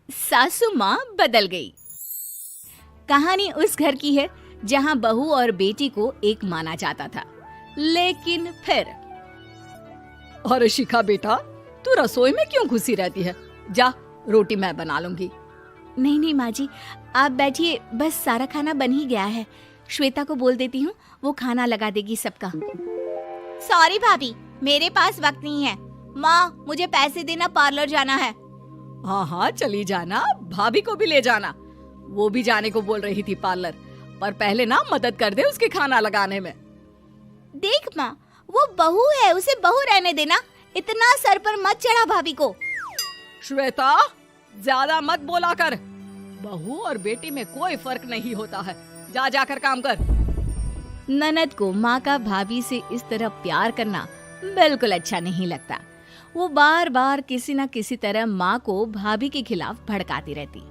सासू माँ बदल गई। कहानी उस घर की है जहाँ बहू और बेटी को एक माना जाता था, लेकिन फिर अरे शिखा बेटा, तू रसोई में क्यों घुसी रहती है? जा, रोटी मैं बना लूंगी। नहीं नहीं माँ जी, आप बैठिए, बस सारा खाना बन ही गया है। श्वेता को बोल देती हूँ, वो खाना लगा देगी सबका। सॉरी भाभी, मेरे पास वक्त नहीं है। माँ, मुझे पैसे देना, पार्लर जाना है। हाँ हाँ चली जाना, भाभी को भी ले जाना। वो भी जाने को बोल रही थी पार्लर, पर पहले ना मदद कर दे उसके खाना लगाने में। देख माँ, वो बहू है, उसे बहू रहने देना, इतना सर पर मत चढ़ा भाभी को। श्वेता, ज्यादा मत बोला कर। बहू और बेटी में कोई फर्क नहीं होता है। जा जाकर काम कर। ननद को माँ का भाभी से इस तरह प्यार करना बिल्कुल अच्छा नहीं लगता। वो बार बार किसी न किसी तरह माँ को भाभी के खिलाफ भड़काती रहती,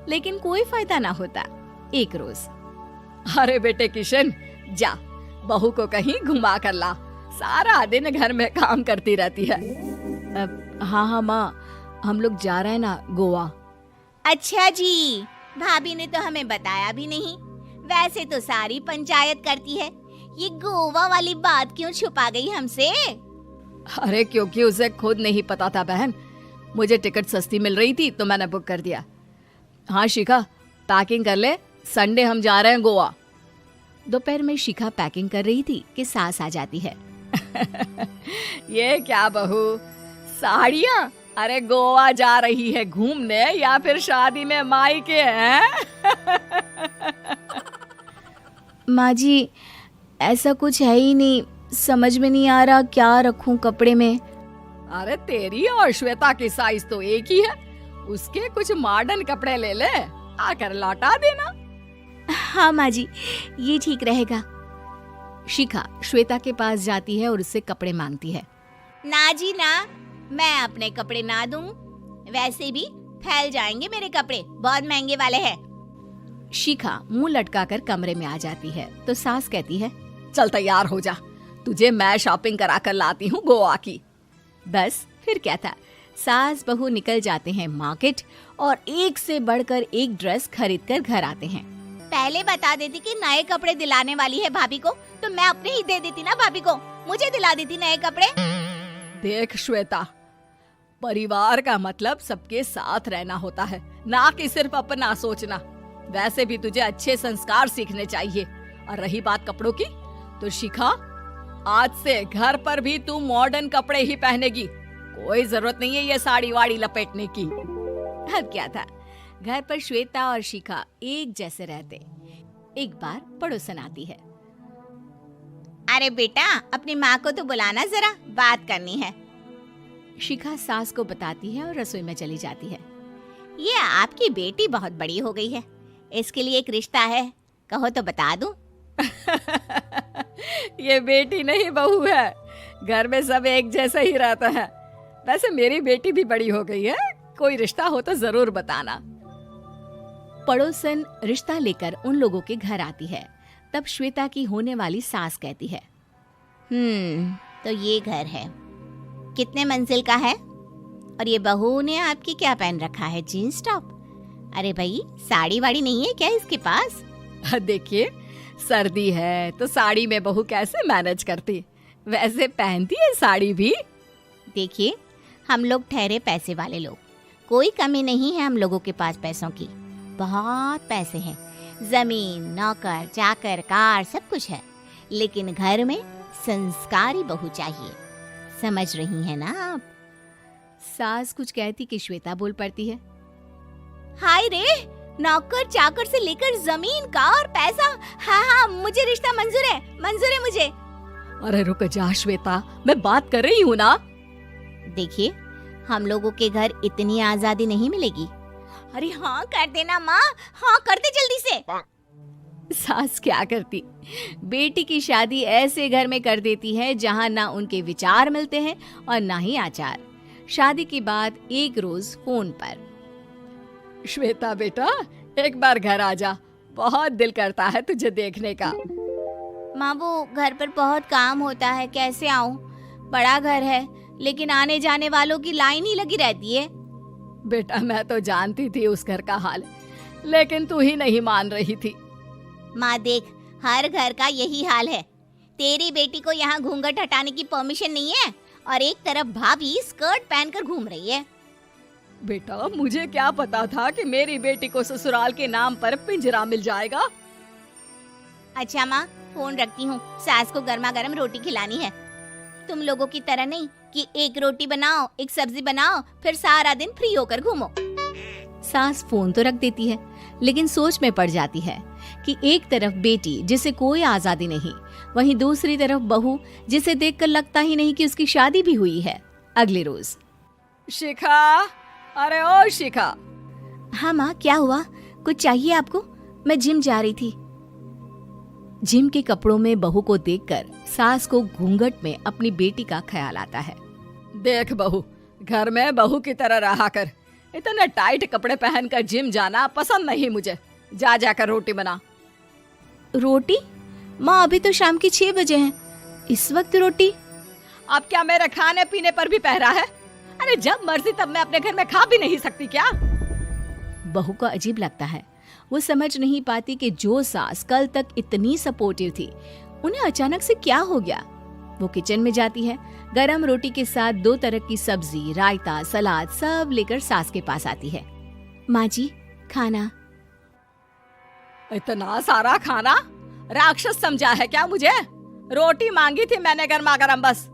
लेकिन कोई फायदा ना होता। एक रोज, अरे बेटे किशन, जा बहू को कहीं घुमा कर ला, सारा दिन घर में काम करती रहती है। हाँ हाँ माँ, हम लोग जा रहे हैं ना गोवा। अच्छा जी, भाभी ने तो हमें बताया भी नहीं। वैसे तो सारी पंचायत करती है, ये गोवा वाली बात क्यों छुपा गई हमसे? अरे क्योंकि उसे खुद नहीं पता था बहन। मुझे टिकट सस्ती मिल रही थी तो मैंने बुक कर दिया। हाँ शिखा, पैकिंग कर ले, संडे हम जा रहे हैं गोवा। दोपहर में शिखा पैकिंग कर रही थी कि सास आ जाती है। ये क्या बहू, साड़ियाँ? अरे गोवा जा रही है घूमने या फिर शादी में मायके हैं? माँ जी, ऐसा कुछ है ही नहीं, समझ में नहीं आ रहा क्या रखूं कपड़े में। अरे तेरी और श्वेता की साइज तो एक ही है, उसके कुछ मॉडर्न कपड़े ले ले, आकर लौटा देना। हाँ माँ जी, ये ठीक रहेगा। शिखा श्वेता के पास जाती है और उससे कपड़े मांगती है। ना जी ना, मैं अपने कपड़े ना दूं, वैसे भी फैल जाएंगे मेरे कपड़े, बहुत महंगे वाले हैं। शिखा मुंह लटकाकर कमरे में आ जाती है तो सास कहती है, चल तैयार हो जा, तुझे मैं शॉपिंग करा कर लाती हूँ गोवा की। बस फिर क्या था, सास बहू निकल जाते हैं मार्केट और एक से बढ़कर एक ड्रेस खरीद कर घर आते हैं। पहले बता देती कि नए कपड़े दिलाने वाली है भाभी को, तो मैं अपने ही दे देती ना भाभी को, मुझे दिला देती नए कपड़े। देख श्वेता, परिवार का मतलब सबके साथ रहना होता है, ना कि सिर्फ अपना सोचना। वैसे भी तुझे अच्छे संस्कार सीखने चाहिए। और रही बात कपड़ों की, तो शिखा, आज से घर पर भी तू मॉडर्न कपड़े ही पहनेगी। कोई जरूरत नहीं है ये साड़ी वाड़ी लपेटने की। अब क्या था, घर पर श्वेता और शिखा एक जैसे रहते। एक बार पड़ोसन आती है। अरे बेटा, अपनी माँ को तो बुलाना जरा, बात करनी है। शिखा सास को बताती है और रसोई में चली जाती है। ये आपकी बेटी बहुत बड़ी हो गई है, इसके लिए एक रिश्ता है, कहो तो बता दूं। ये बेटी नहीं बहू है, घर में सब एक जैसा ही रहता है। वैसे मेरी बेटी भी बड़ी हो गई है, कोई रिश्ता हो तो जरूर बताना। पड़ोसन रिश्ता लेकर उन लोगों के घर आती है। तब श्वेता की होने वाली सास कहती है, तो ये घर है, कितने मंजिल का है? और ये बहू ने आपकी क्या पहन रखा है, जीन्स टॉप? अरे भाई, साड़ी वाड़ी नहीं है क्या इसके पास? देखिए, सर्दी है तो साड़ी में बहू कैसे मैनेज करती, वैसे पहनती है साड़ी भी। देखिए, हम लोग ठहरे पैसे वाले लोग, कोई कमी नहीं है हम लोगों के पास पैसों की, बहुत पैसे हैं, जमीन, नौकर चाकर, कार, सब कुछ है, लेकिन घर में संस्कारी बहू चाहिए। समझ रही हैं ना आप? सास कुछ कहती कि श्वेता बोल पड़ती है, हाय रे, नौकर चाकर से लेकर जमीन, कार, पैसा, हाँ हाँ, मुझे रिश्ता मंजूर है मुझे। अरे रुक जा श्वेता, मैं बात कर रही हूँ ना। देखिए, हम लोगों के घर इतनी आजादी नहीं मिलेगी। अरे हाँ कर देना माँ, हाँ कर दे जल्दी से। सास क्या करती, बेटी की शादी ऐसे घर में कर देती है जहाँ ना उनके विचार मिलते हैं और ना ही आचार। शादी के बाद एक रोज फोन पर, श्वेता बेटा, एक बार घर आ जा, बहुत दिल करता है तुझे देखने का। माँ, वो घर पर बहुत काम होता है, कैसे आऊँ? बड़ा घर है, लेकिन आने जाने वालों की लाइन ही लगी रहती है। बेटा मैं तो जानती थी उस घर का हाल, लेकिन तू ही नहीं मान रही थी। माँ देख, हर घर का यही हाल है। तेरी बेटी को यहाँ घूंघट हटाने की परमिशन नहीं है और एक तरफ भाभी स्कर्ट पहनकर घूम रही है। बेटा मुझे क्या पता था कि मेरी बेटी को ससुराल के नाम पर पिंजरा मिल जाएगा। अच्छा माँ, फोन रखती हूँ, सास को गर्मा गर्म रोटी खिलानी है। तुम लोगों की तरह नहीं कि एक रोटी बनाओ, एक सब्जी बनाओ, फिर सारा दिन फ्री होकर घूमो। सास फोन तो रख देती है, लेकिन सोच में पड़ जाती है कि एक तरफ बेटी जिसे कोई आजादी नहीं, वहीं दूसरी तरफ बहू जिसे देखकर लगता ही नहीं कि उसकी शादी भी हुई है। अगले रोज। शिखा, अरे ओ शिखा। हाँ माँ, क्या हुआ? कुछ चाहिए आपको? मैं जिम जा रही थी। जिम के कपड़ों में बहू को देखकर सास को घूंघट में अपनी बेटी का ख्याल आता है। देख बहू, घर में बहू की तरह रहा कर। इतने टाइट कपड़े पहनकर जिम जाना पसंद नहीं मुझे। जा जाकर रोटी बना। रोटी? माँ अभी तो शाम के 6 बजे हैं, इस वक्त रोटी? अब क्या मेरे खाने पीने पर भी पहरा है? अरे जब मर्जी तब मैं अपने घर में खा भी नहीं सकती क्या? बहू को अजीब लगता है। वो समझ नहीं पाती कि जो सास कल तक इतनी सपोर्टिव थी, उन्हें अचानक से क्या हो गया। वो किचन में जाती है, गरम रोटी के साथ 2 तरह की सब्जी, रायता, सलाद सब लेकर सास के पास आती है। माँ जी, खाना। इतना सारा खाना? राक्षस समझा है क्या मुझे? रोटी मांगी थी मैंने गर्मा गर्म बस।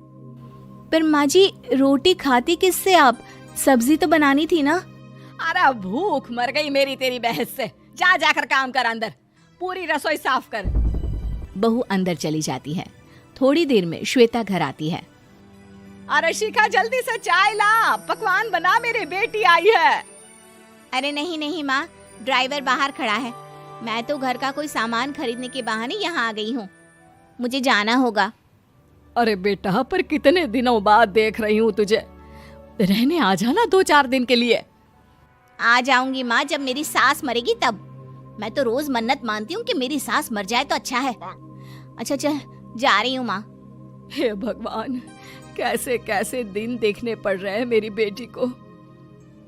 पर माँ जी, रोटी खाती किससे आप? सब्जी तो बनानी थी ना। अरे भूख मर गई मेरी तेरी बहस से। जा जाकर काम कर, अंदर पूरी रसोई साफ कर। बहू अंदर चली जाती है। थोड़ी देर में श्वेता घर आती है। अरे शिखा, जल्दी से चाय ला, पकवान बना, मेरी बेटी आई है। अरे नहीं नहीं माँ, ड्राइवर बाहर खड़ा है। मैं तो घर का कोई सामान खरीदने के बहाने यहाँ आ गई हूँ, मुझे जाना होगा। अरे बेटा, पर कितने दिनों बाद देख रही हूँ तुझे, रहने आ जाना 2-4 दिन के लिए। आ जाऊंगी माँ, जब मेरी सास मरेगी तब। मैं तो रोज मन्नत मानती हूँ कि मेरी सास मर जाए तो अच्छा है। अच्छा चल, जा रही हूँ माँ। हे भगवान, कैसे कैसे दिन देखने पड़ रहे हैं मेरी बेटी को।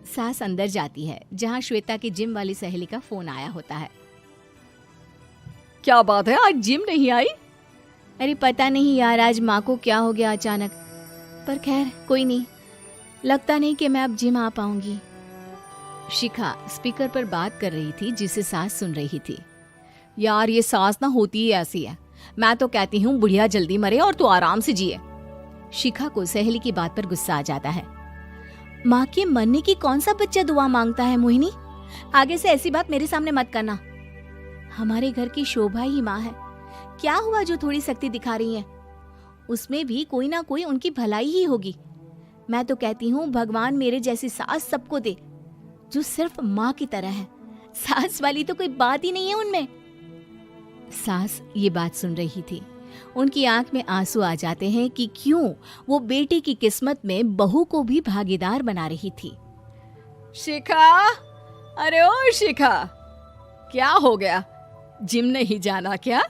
सास अंदर जाती है, जहाँ श्वेता की जिम वाली सहेली का फोन आया होता है। क्या बात है, आज जिम नहीं आई? अरे पता नहीं यार, आज माँ को क्या हो गया अचानक। पर खैर कोई नहीं, लगता नहीं कि मैं अब जिम आ पाऊंगी। शिखा स्पीकर पर बात कर रही थी, जिसे सास सुन रही थी। यार ये सास ना होती ही ऐसी है। मैं तो कहती हूँ बुढ़िया जल्दी मरे और तू आराम से जिए। शिखा को सहेली की बात पर गुस्सा आ जाता है। माँ के मरने की कौन सा बच्चा दुआ मांगता है मोहिनी? आगे से ऐसी बात मेरे सामने मत करना। हमारे घर की शोभा ही माँ है। क्या हुआ जो थोड़ी सख्ती दिखा रही है? उसमें भी कोई ना कोई उनकी भलाई ही होगी। मैं तो कहती हूँ भगवान मेरे जैसी सास सबको दे, जो सिर्फ माँ की तरह है। सास वाली तो कोई बात ही नहीं है उनमें। सास ये बात सुन रही थी। उनकी आंख में आंसू आ जाते हैं कि क्यों वो बेटी की किस्मत में बहू को भी भागीदार बना रही थी। शिखा, अरे ओ शिखा, क्या हो गया? जिम नहीं जाना क्या?